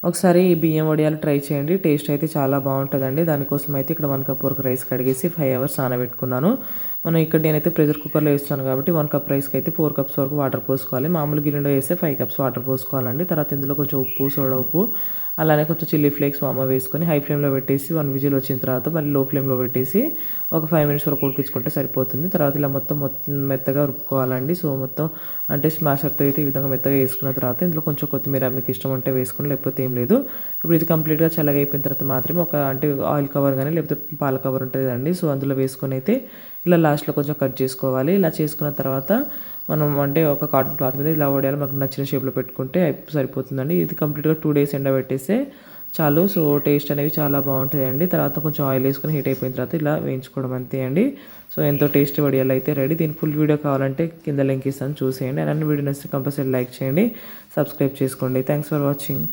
ఒకసారి ఈ బియ్యం వడియాలు ట్రై చేయండి. టేస్ట్ అయితే చాలా బాగుంటుందండి. దానికోసం అయితే ఇక్కడ 1 కప్ వరకు రైస్ కడిగేసి 5 అవర్స్ నానబెట్టుకున్నాను. మనం ఇక్కడ నేనైతే ప్రెషర్ కుక్కర్లో వేస్తాను కాబట్టి 1 కప్ రైస్కి అయితే 4 కప్స్ వరకు వాటర్ పోసుకోవాలి. మామూలు గిన్నెలో వేస్తే 5 కప్స్ వాటర్ పోసుకోవాలండి. తర్వాత ఇందులో కొంచెం ఉప్పు, సోడా ఉప్పు, అలానే కొంచెం చిల్లీ ఫ్లేక్స్ వామ వేసుకొని హై ఫ్లేమ్లో పెట్టేసి 1 విజిల్ వచ్చిన తర్వాత మళ్ళీ లో ఫ్లేమ్లో పెట్టేసి ఒక 5 మినిట్స్ వరకు ఉడికించుకుంటే సరిపోతుంది. తర్వాత ఇలా మొత్తం మెత్తగా రుబ్బుకోవాలండి. సో మొత్తం అంటే స్మాషర్తో అయితే ఈ విధంగా మెత్తగా వేసుకున్న తర్వాత ఇందులో కొంచెం కొత్తిమీర మీకు ఇష్టం ఉంటే వేసుకుని, లేకపోతే ఏం లేదు. ఇప్పుడు ఇది కంప్లీట్గా చల్లగా అయిపోయిన తర్వాత మాత్రమే ఒక అంటే ఆయిల్ కవర్ కానీ లేకపోతే పాల కవర్ ఉంటుంది కదండి, సో అందులో వేసుకొని అయితే ఇలా లాస్ట్లో కొంచెం కట్ చేసుకోవాలి. ఇలా చేసుకున్న తర్వాత మనం అంటే ఒక కాటన్ క్లాత్ మీద ఇలా వడియాలు మనకు నచ్చిన షేప్లో పెట్టుకుంటే సరిపోతుందండి. ఇది కంప్లీట్గా 2 డేస్ ఎండబెట్టేస్తే చాలు. సో టేస్ట్ అనేవి చాలా బాగుంటాయండి. తర్వాత కొంచెం ఆయిల్ వేసుకొని హీట్ అయిపోయిన తర్వాత ఇలా వేయించుకోవడం అంతే అండి. సో ఎంతో టేస్టీ వడియాలు అయితే రెడీ. దీని ఫుల్ వీడియో కావాలంటే కింద లింక్ ఇస్తాను, చూసేయండి. అలానే వీడియో నచ్చితే కంపల్సరీ లైక్ చేయండి, సబ్స్క్రైబ్ చేసుకోండి. Thanks for watching.